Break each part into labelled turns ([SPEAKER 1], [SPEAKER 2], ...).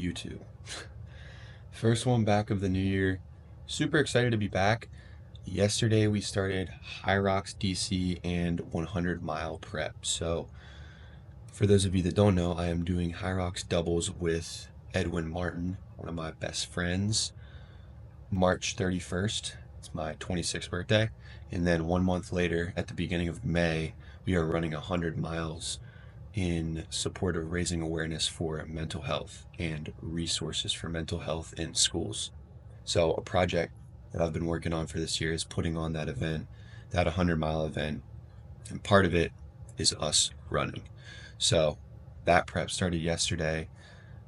[SPEAKER 1] YouTube. First one back of the new year. Super excited to be back. Yesterday we started Hyrox D.C and 100-mile prep. So for those of you that don't know, I am doing Hyrox doubles with Edwin Martin, one of my best friends, March 31st. It's my 26th birthday. And then 1 month later, at the beginning of May, we are running 100 miles in support of raising awareness for mental health and resources for mental health in schools. So a project that I've been working on for this year is putting on that event, that 100-mile event, and part of it is us running. So that prep started yesterday.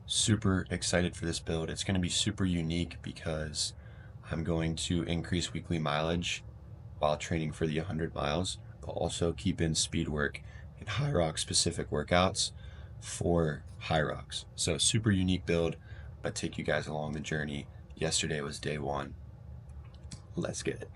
[SPEAKER 1] Super excited for this build. It's going to be super unique because I'm going to increase weekly mileage while training for the 100 miles, but also keep in speed work and Hyrox specific workouts for Hyrox. So super unique build, but take you guys along the journey. Yesterday was day one. Let's get it.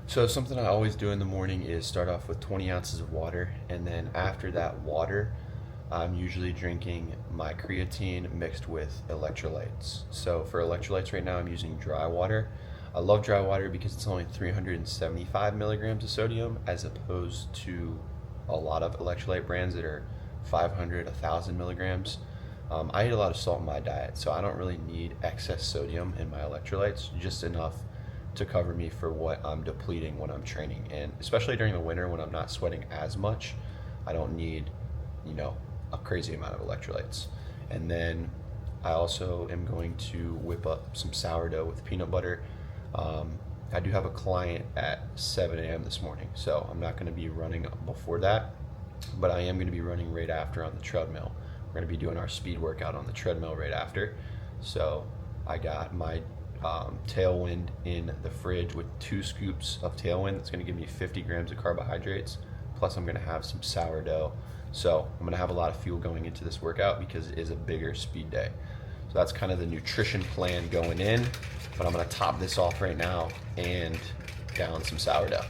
[SPEAKER 1] So something I always do in the morning is start off with 20 ounces of water, and then after that water, I'm usually drinking my creatine mixed with electrolytes. So for electrolytes right now, I'm using dry water. I love dry water because it's only 375 milligrams of sodium as opposed to a lot of electrolyte brands that are 500, 1,000 milligrams. I eat a lot of salt in my diet, so I don't really need excess sodium in my electrolytes, just enough to cover me for what I'm depleting when I'm training. And especially during the winter when I'm not sweating as much, I don't need, a crazy amount of electrolytes. And then I also am going to whip up some sourdough with peanut butter. I do have a client at 7 a.m. this morning, so I'm not gonna be running before that, but I am gonna be running right after on the treadmill. We're gonna be doing our speed workout on the treadmill right after. So I got my Tailwind in the fridge with 2 scoops of Tailwind. That's going to give me 50 grams of carbohydrates, plus I'm going to have some sourdough. So I'm going to have a lot of fuel going into this workout because it is a bigger speed day. So that's kind of the nutrition plan going in, but I'm going to top this off right now and down some sourdough.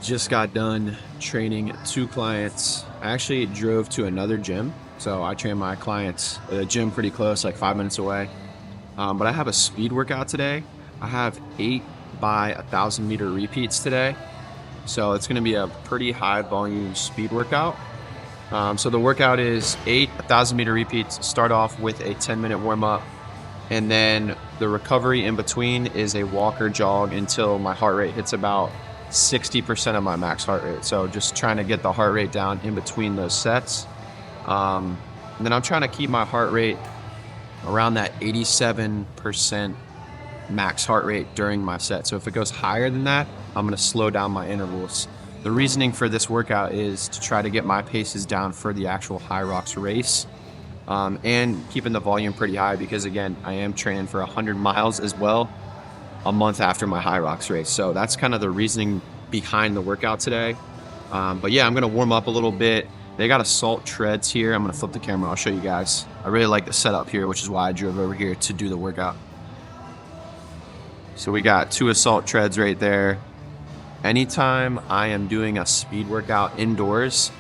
[SPEAKER 1] Just got done training 2 clients. I actually drove to another gym. So I train my clients at a gym pretty close, like 5 minutes away. But I have a speed workout today. I have 8 by 1,000 meter repeats today. So it's gonna be a pretty high volume speed workout. So the workout is 8 1,000 meter repeats. Start off with a 10-minute warm up. And then the recovery in between is a walk or jog until my heart rate hits about
[SPEAKER 2] 60% of my max heart rate. So just trying to get the heart rate down in between those sets. And then I'm trying to keep my heart rate around that 87% max heart rate during my set. So if it goes higher than that, I'm gonna slow down my intervals. The reasoning for this workout is to try to get my paces down for the actual Hyrox race, and keeping the volume pretty high, because again, I am training for 100 miles as well a month after my Hyrox race. So that's kind of the reasoning behind the workout today. But yeah, I'm gonna warm up a little bit. They got assault treads here. I'm gonna flip the camera, I'll show you guys. I really like the setup here, which is why I drove over here to do the workout. So we got 2 assault treads right there. Anytime I am doing a speed workout indoors,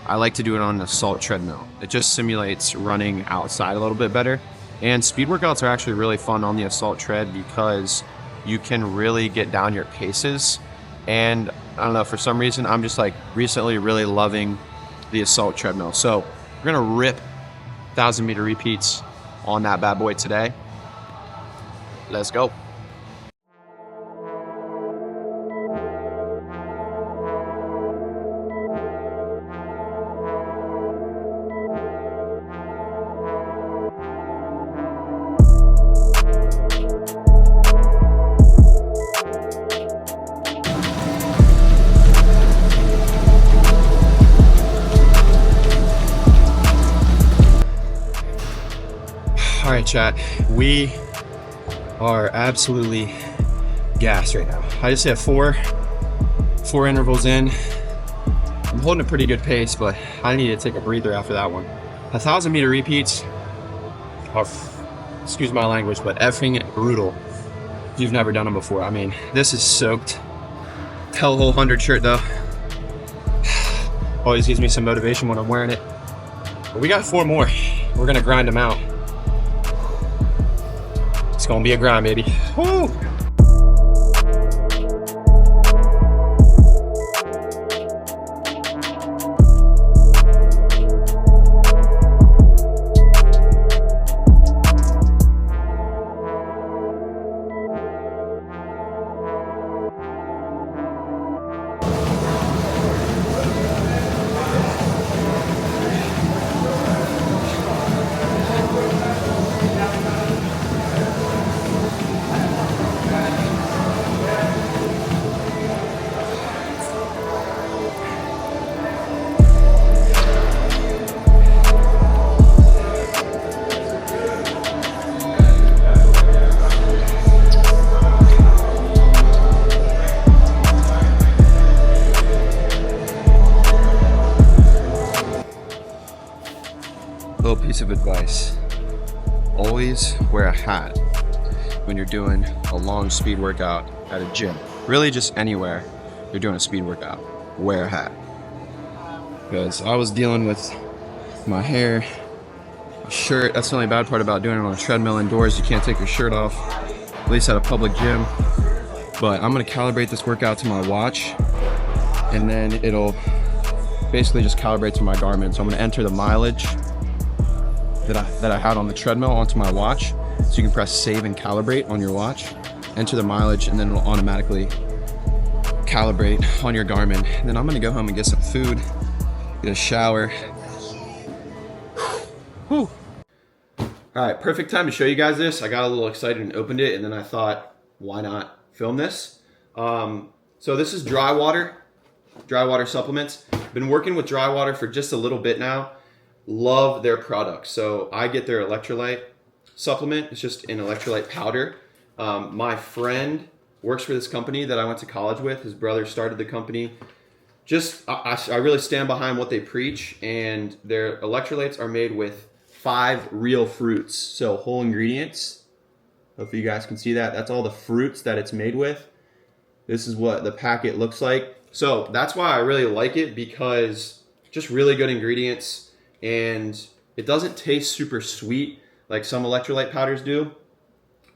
[SPEAKER 2] I like to do it on an assault treadmill. It just simulates running outside a little bit better. And speed workouts are actually really fun on the assault tread because you can really get down your paces. And I don't know, for some reason, I'm just like recently really loving the assault treadmill. So we're gonna rip 1,000-meter repeats on that bad boy today. Let's go. All right, chat, we are absolutely gassed right now. I just hit four intervals in. I'm holding a pretty good pace, but I need to take a breather after that one. 1,000-meter repeats are, excuse my language, but effing brutal if you've never done them before. I mean, this is soaked. Hellhole 100 shirt though. Always gives me some motivation when I'm wearing it. But we got 4 more. We're gonna grind them out. It's gonna be a grind, baby. Woo! Little piece of advice: always wear a hat when you're doing a long speed workout at a gym. Really just anywhere you're doing a speed workout, wear a hat. Because I was dealing with my hair, my shirt. That's the only bad part about doing it on a treadmill indoors. You can't take your shirt off, at least at a public gym. But I'm gonna calibrate this workout to my watch, and then it'll basically just calibrate to my Garmin. So I'm gonna enter the mileage that I had on the treadmill onto my watch. So you can press save and calibrate on your watch, enter the mileage, and then it'll automatically calibrate on your Garmin. And then I'm gonna go home and get some food, get a shower. Whew. All right, perfect time to show you guys this. I got a little excited and opened it, and then I thought, why not film this? So this is dry water supplements. Been working with dry water for just a little bit now. Love their products. So I get their electrolyte supplement. It's just an electrolyte powder. My friend works for this company that I went to college with. His brother started the company. I really stand behind what they preach, and their electrolytes are made with 5 real fruits. So whole ingredients. Hopefully you guys can see that. That's all the fruits that it's made with. This is what the packet looks like. So that's why I really like it, because just really good ingredients. And it doesn't taste super sweet like some electrolyte powders do.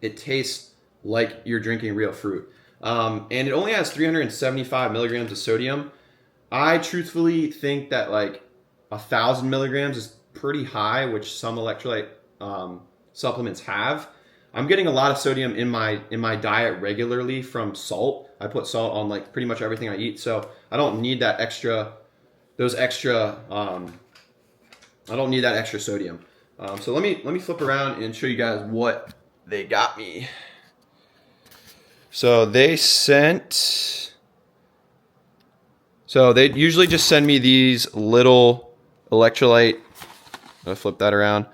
[SPEAKER 2] It tastes like you're drinking real fruit. And it only has 375 milligrams of sodium. I truthfully think that like 1,000 milligrams is pretty high, which some electrolyte supplements have. I'm getting a lot of sodium in my diet regularly from salt. I put salt on like pretty much everything I eat, so I don't need that extra. I don't need that extra sodium. So let me flip around and show you guys what they got me. So they usually just send me these little electrolyte. I'll flip that around.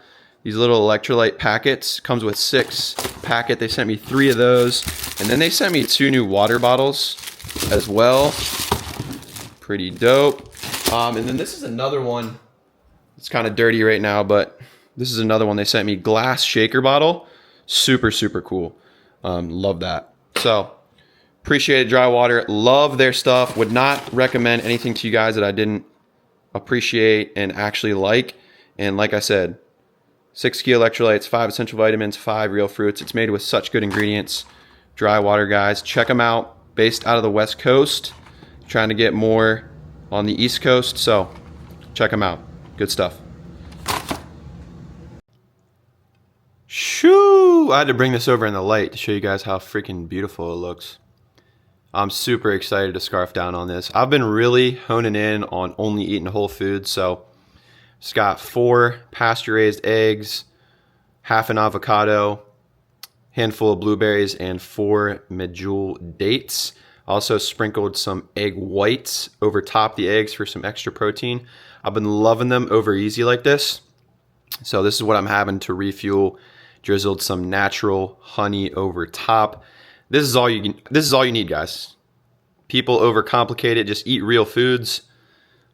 [SPEAKER 2] These little electrolyte packets. Comes with 6 packet. They sent me 3 of those, and then they sent me 2 new water bottles as well. Pretty dope. And then this is another one. It's kind of dirty right now, but this is another one. They sent me glass shaker bottle. Super, super cool. Love that. So appreciate Dry Water. Love their stuff. Would not recommend anything to you guys that I didn't appreciate and actually like. And like I said, 6 key electrolytes, 5 essential vitamins, 5 real fruits. It's made with such good ingredients. Dry Water, guys. Check them out. Based out of the West Coast. Trying to get more on the East Coast. So check them out. Good stuff. Shoo! I had to bring this over in the light to show you guys how freaking beautiful it looks. I'm super excited to scarf down on this. I've been really honing in on only eating whole foods. So it's got 4 pasture-raised eggs, half an avocado, handful of blueberries, and 4 medjool dates. Also sprinkled some egg whites over top the eggs for some extra protein. I've been loving them over easy like this. So this is what I'm having to refuel. Drizzled some natural honey over top. This is all you need, guys. People overcomplicate it. Just eat real foods.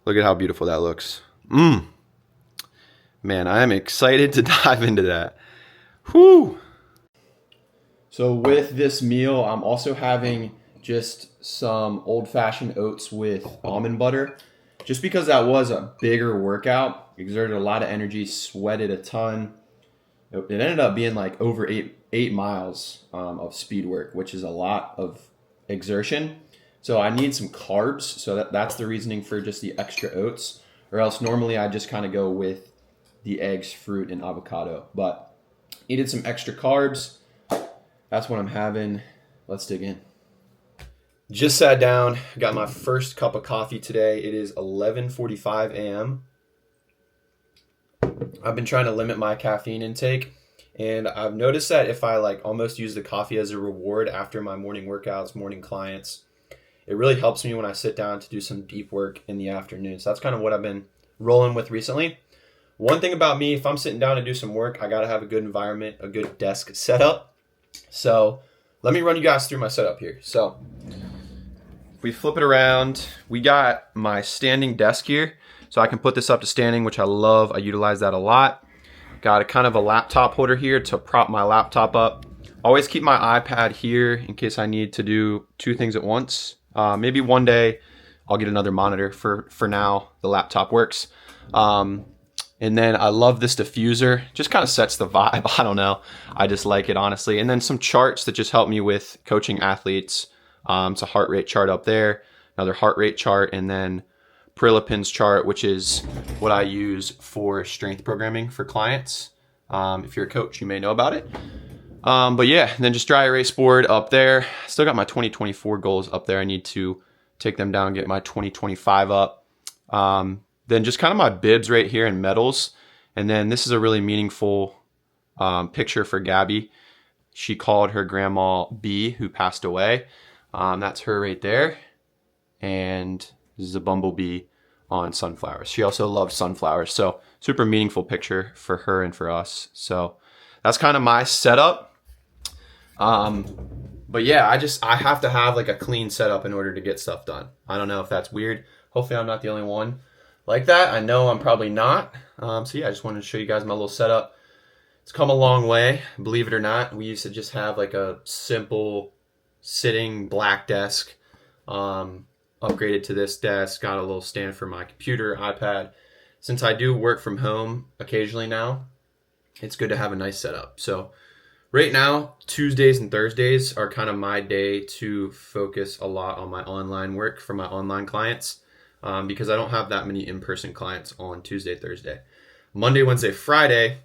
[SPEAKER 2] Look at how beautiful that looks. Man, I am excited to dive into that. Whew. So with this meal, I'm also having just some old-fashioned oats with almond butter. Just because that was a bigger workout, exerted a lot of energy, sweated a ton. It ended up being like over 8 miles of speed work, which is a lot of exertion. So I need some carbs. So that's the reasoning for just the extra oats. Or else normally I just kind of go with the eggs, fruit, and avocado. But needed some extra carbs. That's what I'm having. Let's dig in. Just sat down, got my first cup of coffee today. It is 11:45 a.m. I've been trying to limit my caffeine intake, and I've noticed that if I like almost use the coffee as a reward after my morning workouts, morning clients, it really helps me when I sit down to do some deep work in the afternoon. So that's kind of what I've been rolling with recently. One thing about me, if I'm sitting down to do some work, I got to have a good environment, a good desk setup. So let me run you guys through my setup here. So if we flip it around, we got my standing desk here. So I can put this up to standing, which I love. I utilize that a lot. Got a kind of a laptop holder here to prop my laptop up. Always keep my iPad here in case I need to do 2 things at once. Maybe one day I'll get another monitor. For now, the laptop works. And then I love this diffuser. Just kind of sets the vibe. I don't know. I just like it, honestly. And then some charts that just help me with coaching athletes. It's a heart rate chart up there, another heart rate chart, and then Prilipin's chart, which is what I use for strength programming for clients. If you're a coach, you may know about it. But yeah, and then just dry erase board up there. Still got my 2024 goals up there. I need to take them down, get my 2025 up. Then just kind of my bibs right here and medals. And then this is a really meaningful picture for Gabby. She called her grandma B, who passed away. That's her right there. And this is a bumblebee on sunflowers. She also loved sunflowers. So super meaningful picture for her and for us. So that's kind of my setup. But yeah, I have to have like a clean setup in order to get stuff done. I don't know if that's weird. Hopefully I'm not the only one like that. I know I'm probably not. So yeah, I just wanted to show you guys my little setup. It's come a long way, believe it or not. We used to just have like a simple sitting black desk. Upgraded to this desk, got a little stand for my computer, iPad. Since I do work from home occasionally now, it's good to have a nice setup. So right now, Tuesdays and Thursdays are kind of my day to focus a lot on my online work for my online clients because I don't have that many in-person clients on Tuesday, Thursday. Monday, Wednesday, Friday,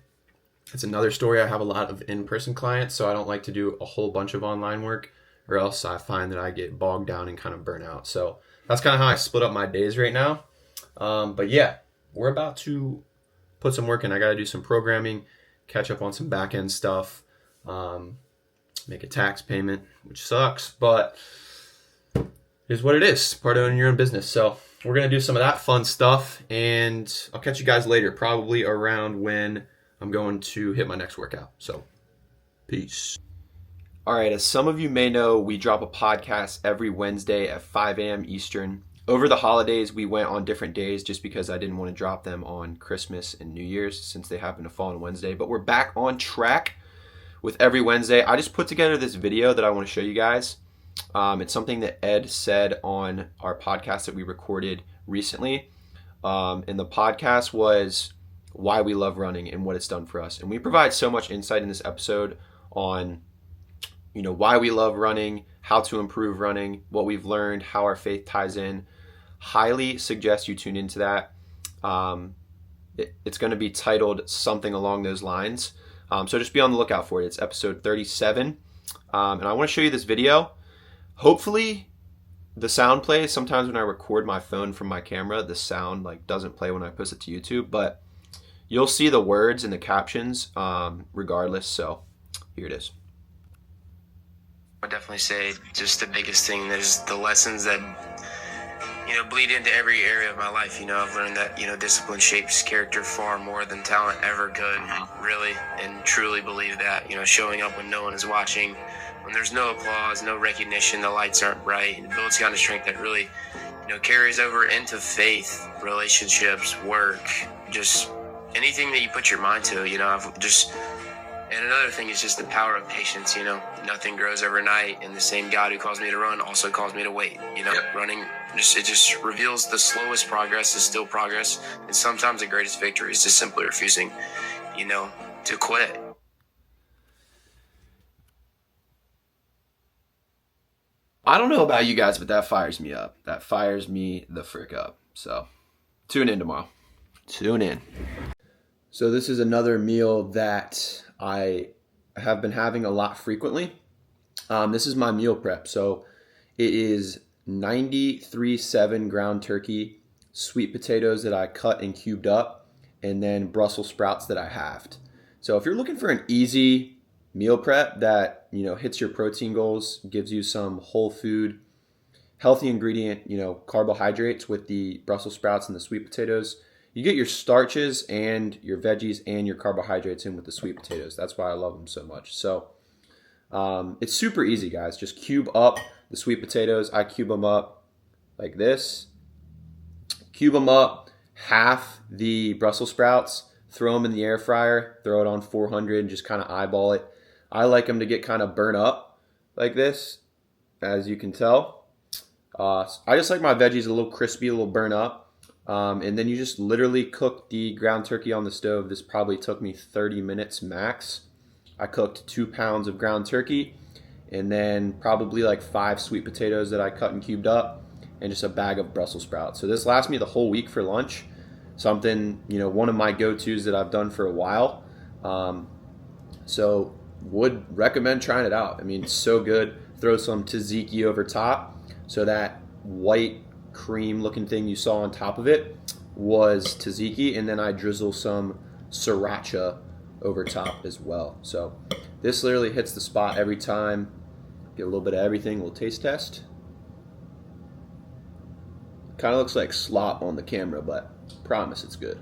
[SPEAKER 2] It's another story. I have a lot of in-person clients, so I don't like to do a whole bunch of online work, or else I find that I get bogged down and kind of burn out. So that's kind of how I split up my days right now. But yeah, we're about to put some work in. I got to do some programming, catch up on some back-end stuff, make a tax payment, which sucks, but it is what it is. Part of owning your own business. So we're going to do some of that fun stuff, and I'll catch you guys later, probably around when I'm going to hit my next workout. So peace. All right, as some of you may know, we drop a podcast every Wednesday at 5 a.m. Eastern. Over the holidays, we went on different days just because I didn't want to drop them on Christmas and New Year's since they happen to fall on Wednesday. But we're back on track with every Wednesday. I just put together this video that I want to show you guys. It's something that Ed said on our podcast that we recorded recently. And the podcast was why we love running and what it's done for us. And we provide so much insight in this episode on why we love running, how to improve running, what we've learned, how our faith ties in. Highly suggest you tune into that. It's going to be titled something along those lines. So just be on the lookout for it. It's episode 37. And I want to show you this video. Hopefully the sound plays. Sometimes when I record my phone from my camera, the sound doesn't play when I post it to YouTube, but you'll see the words and the captions regardless. So here it is.
[SPEAKER 3] I would definitely say just the biggest thing is the lessons that, bleed into every area of my life. I've learned that, discipline shapes character far more than talent ever could, really, and truly believe that, showing up when no one is watching, when there's no applause, no recognition, the lights aren't bright, it builds kind of strength that really, carries over into faith, relationships, work, just anything that you put your mind to, And another thing is just the power of patience. Nothing grows overnight, and the same God who calls me to run also calls me to wait. Running, it just reveals the slowest progress is still progress, and sometimes the greatest victory is just simply refusing, to quit.
[SPEAKER 2] I don't know about you guys, but that fires me up. That fires me the frick up. So tune in tomorrow. Tune in. So this is another meal that I have been having a lot frequently. This is my meal prep. So it is 93.7 ground turkey, sweet potatoes that I cut and cubed up, and then Brussels sprouts that I halved. So if you're looking for an easy meal prep that, hits your protein goals, gives you some whole food, healthy ingredient, carbohydrates with the Brussels sprouts and the sweet potatoes, you get your starches and your veggies and your carbohydrates in with the sweet potatoes. That's why I love them so much. So it's super easy, guys. Just cube up the sweet potatoes. I cube them up like this. Cube them up, half the Brussels sprouts, throw them in the air fryer, throw it on 400 and just kind of eyeball it. I like them to get kind of burnt up like this, as you can tell. I just like my veggies a little crispy, a little burnt up. And then you just literally cook the ground turkey on the stove. This probably took me 30 minutes max. I cooked 2 pounds of ground turkey and then probably 5 sweet potatoes that I cut and cubed up and just a bag of Brussels sprouts. So this lasts me the whole week for lunch. Something, one of my go-tos that I've done for a while. So would recommend trying it out. I mean, it's so good. Throw some tzatziki over top so that white cream looking thing you saw on top of it was tzatziki, and then I drizzle some sriracha over top as well. So this literally hits the spot every time. Get a little bit of everything, a little taste test. Kind of looks like slop on the camera, but promise it's good.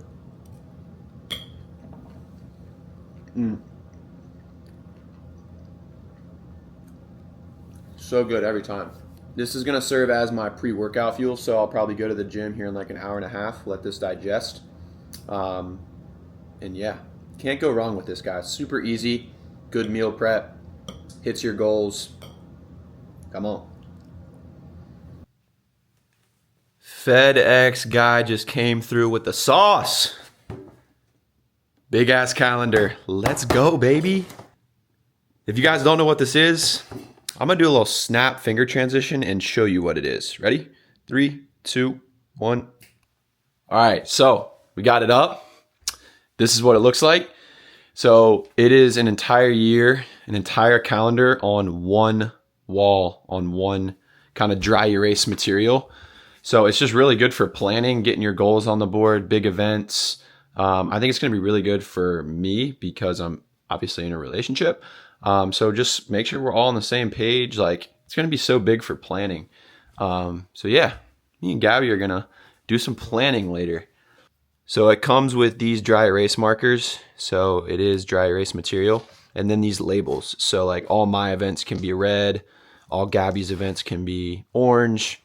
[SPEAKER 2] So good every time. This is going to serve as my pre-workout fuel, so I'll probably go to the gym here in an hour and a half, let this digest. And yeah, can't go wrong with this, guys. Super easy, good meal prep, hits your goals. Come on. FedEx guy just came through with the sauce. Big ass calendar. Let's go, baby. If you guys don't know what this is, I'm going to do a little snap finger transition and show you what it is. Ready? 3, 2, 1. All right, so we got it up. This is what it looks like. So it is an entire year, an entire calendar on one wall, on one kind of dry erase material. So it's just really good for planning, getting your goals on the board, big events. I think it's going to be really good for me because I'm obviously in a relationship. So just make sure we're all on the same page. Like, it's going to be so big for planning. So yeah, me and Gabby are going to do some planning later. So it comes with these dry erase markers. So it is dry erase material. And then these labels. So like all my events can be red. All Gabby's events can be orange.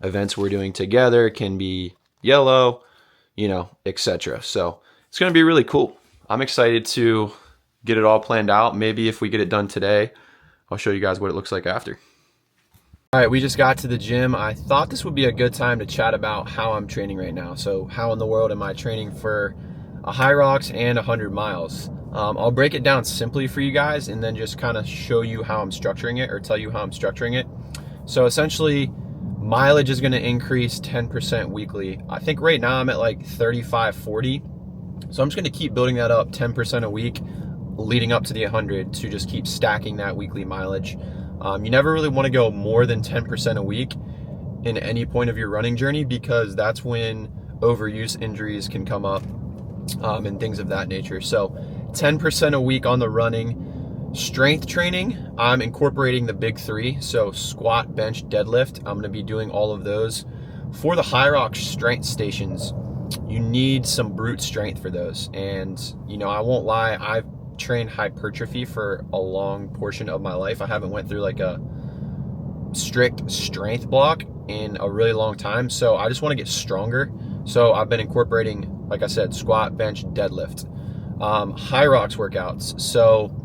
[SPEAKER 2] Events we're doing together can be yellow, etc. So it's going to be really cool. I'm excited to get it all planned out. Maybe if we get it done today, I'll show you guys what it looks like after. All right, we just got to the gym. I thought this would be a good time to chat about how I'm training right now. So how in the world am I training for a Hyrox and 100 miles? I'll break it down simply for you guys and then just kind of show you how I'm structuring it or tell you how I'm structuring it. So essentially, mileage is going to increase 10% weekly. I think right now I'm at like 35, 40. So I'm just going to keep building that up 10% a week leading up to the 100 to just keep stacking that weekly mileage. You never really want to go more than 10% a week in any point of your running journey because that's when overuse injuries can come up and things of that nature. So 10% a week on the running. Strength training, I'm incorporating the big three. So squat, bench, deadlift. I'm going to be doing all of those. For the Hyrox strength stations, you need some brute strength for those. And, I won't lie, I've trained hypertrophy for a long portion of my life. I haven't went through like a strict strength block in a really long time. So I just want to get stronger. So I've been incorporating, like I said, squat, bench, deadlift, Hyrox workouts. So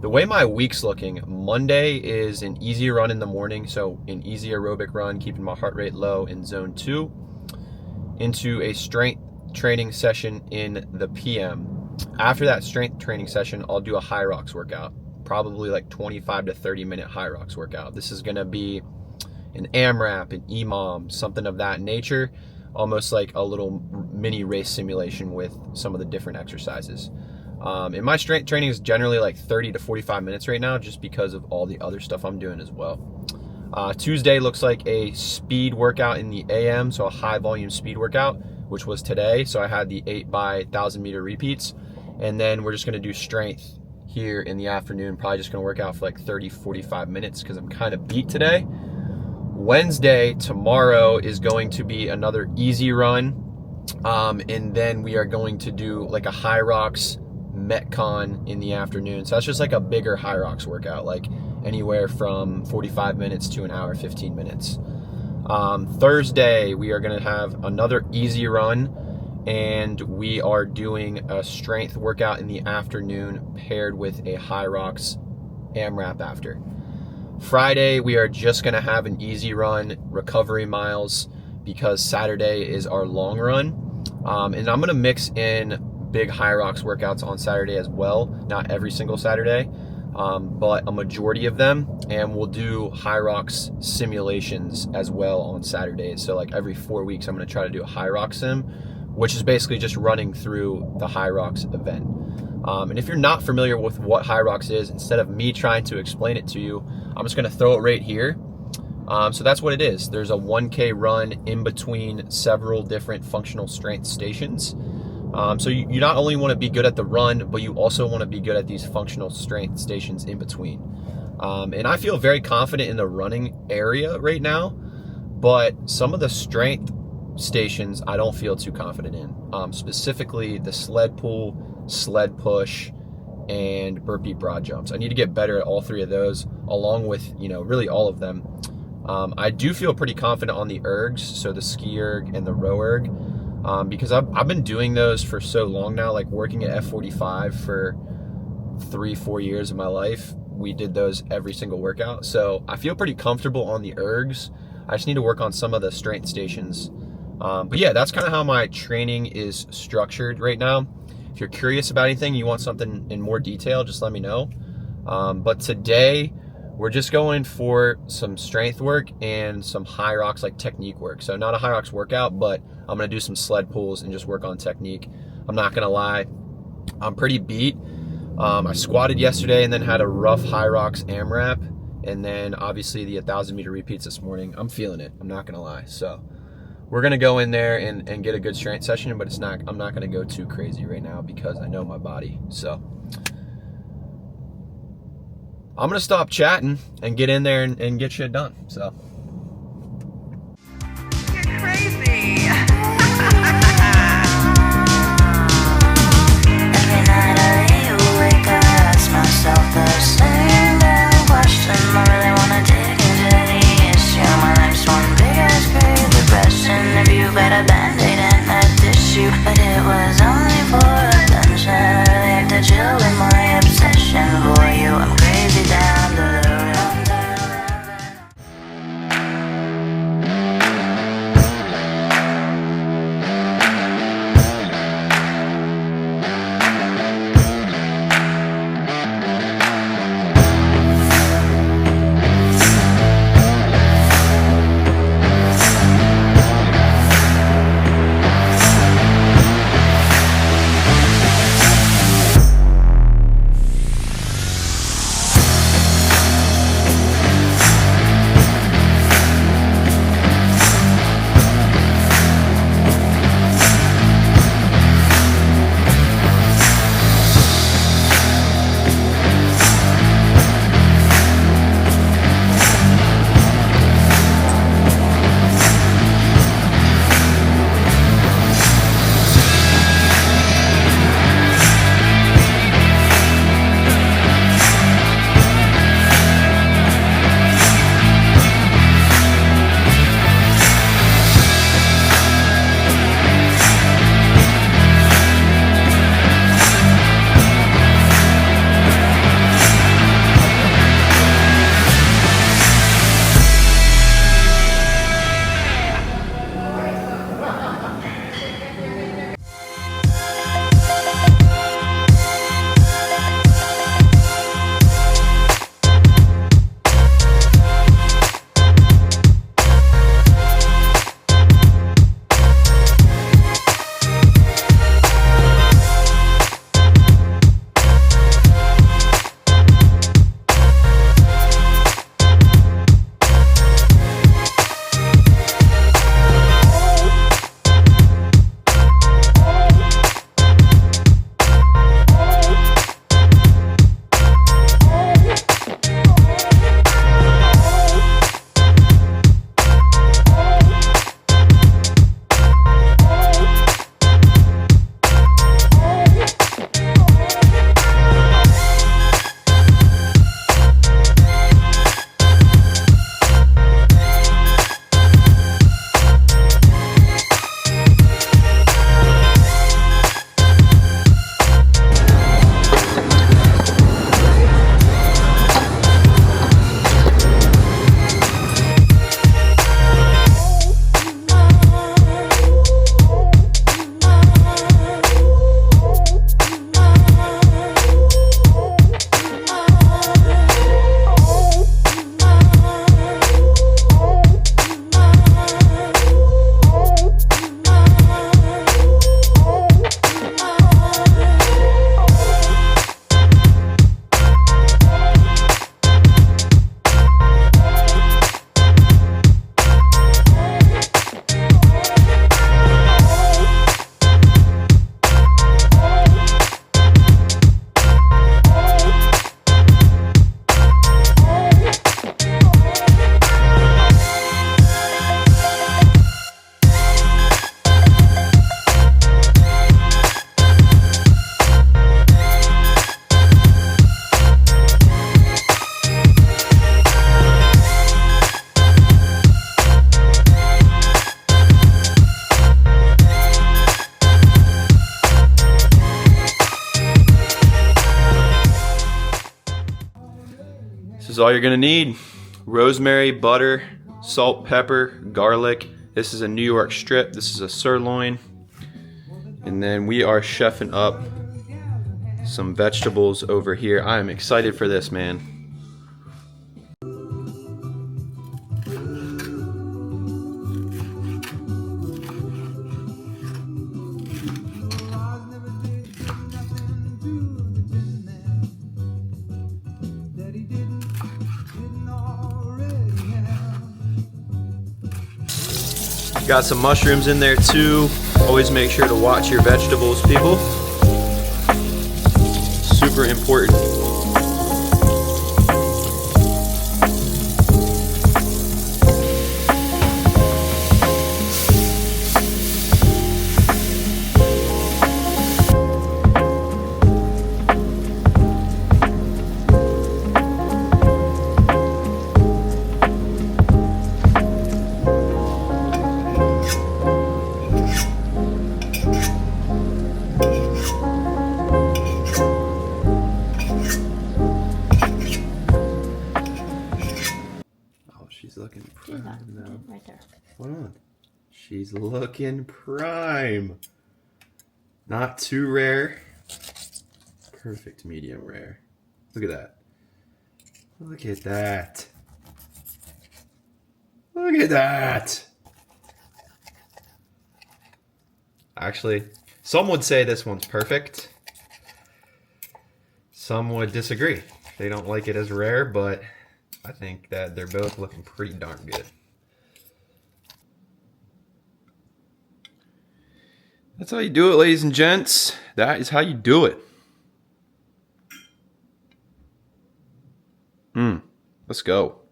[SPEAKER 2] the way my week's looking, Monday is an easy run in the morning. So an easy aerobic run, keeping my heart rate low in zone 2, into a strength training session in the PM. After that strength training session, I'll do a Hyrox workout, probably like 25 to 30 minute Hyrox workout. This is going to be an AMRAP, an EMOM, something of that nature, almost like a little mini race simulation with some of the different exercises. And my strength training is generally like 30 to 45 minutes right now, just because of all the other stuff I'm doing as well. Tuesday looks like a speed workout in the AM, so a high volume speed workout, which was today. So I had the 8 by 1,000 meter repeats. And then we're just going to do strength here in the afternoon. Probably just going to work out for like 30, 45 minutes because I'm kind of beat today. Wednesday, tomorrow, is going to be another easy run. And then we are going to do like a Hyrox Metcon in the afternoon. So that's just like a bigger Hyrox workout, like anywhere from 45 minutes to an hour, 15 minutes. Thursday, we are going to have another easy run. And we are doing a strength workout in the afternoon paired with a Hyrox AMRAP after. Friday, we are just going to have an easy run, recovery miles, because Saturday is our long run. And I'm going to mix in big Hyrox workouts on Saturday as well. Not every single Saturday, but a majority of them. And we'll do Hyrox simulations as well on Saturdays. So like every 4 weeks, I'm going to try to do a Hyrox sim, which is basically just running through the Hyrox event. And if you're not familiar with what Hyrox is, instead of me trying to explain it to you, I'm just going to throw it right here. So that's what it is. There's a 1K run in between several different functional strength stations. So you not only want to be good at the run, but you also want to be good at these functional strength stations in between. And I feel very confident in the running area right now, but some of the strength stations I don't feel too confident in, specifically the sled pull, sled push, and burpee broad jumps. I need to get better at all three of those, along with really all of them. I do feel pretty confident on the ergs, so the ski erg and the row erg, because I've been doing those for so long now, like working at F45 for 3-4 years of my life. We did those every single workout, so I feel pretty comfortable on the ergs. I just need to work on some of the strength stations. But yeah, that's kind of how my training is structured right now. If you're curious about anything, you want something in more detail, just let me know. But today, we're just going for some strength work and some Hyrox like technique work. So not a Hyrox workout, but I'm going to do some sled pulls and just work on technique. I'm not going to lie, I'm pretty beat. I squatted yesterday and then had a rough Hyrox AMRAP, and then obviously the 1,000 meter repeats this morning. I'm feeling it, I'm not gonna lie. So we're gonna go in there and get a good strength session, but I'm not gonna go too crazy right now because I know my body. So I'm gonna stop chatting and get in there and get shit done. So
[SPEAKER 4] You're crazy.
[SPEAKER 5] Every night I lay awake, I ask myself the same damn question. I really wanna dig into the issue. My life's one big ass grave depression. If you got a band-aid and a tissue, but it was only for attention. I really had to chill with my obsession. For you, I'm crazy down to the road.
[SPEAKER 2] This is all you're gonna need. Rosemary, butter, salt, pepper, garlic. This is a New York strip. This is a sirloin. And then we are chefing up some vegetables over here. I am excited for this, man. Got some mushrooms in there too. Always make sure to watch your vegetables, people. Super important.
[SPEAKER 1] She's looking prime now.
[SPEAKER 6] Right there.
[SPEAKER 1] Hold on. She's looking prime. Not too rare. Perfect medium rare. Look at that. Look at that. Look at that. Actually, some would say this one's perfect. Some would disagree. They don't like it as rare, but I think that they're both looking pretty darn good. That's how you do it, ladies and gents. That is how you do it. Let's go.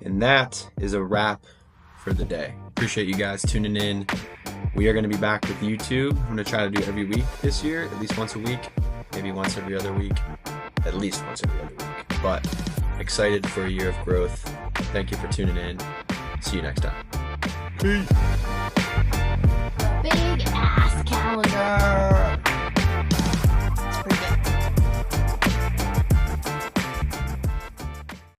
[SPEAKER 1] And that is a wrap for the day. Appreciate you guys tuning in. We are going to be back with YouTube. I'm going to try to do every week this year, at least once a week, maybe once every other week, at least once every other week. But excited for a year of growth. Thank you for tuning in. See you next time. Peace.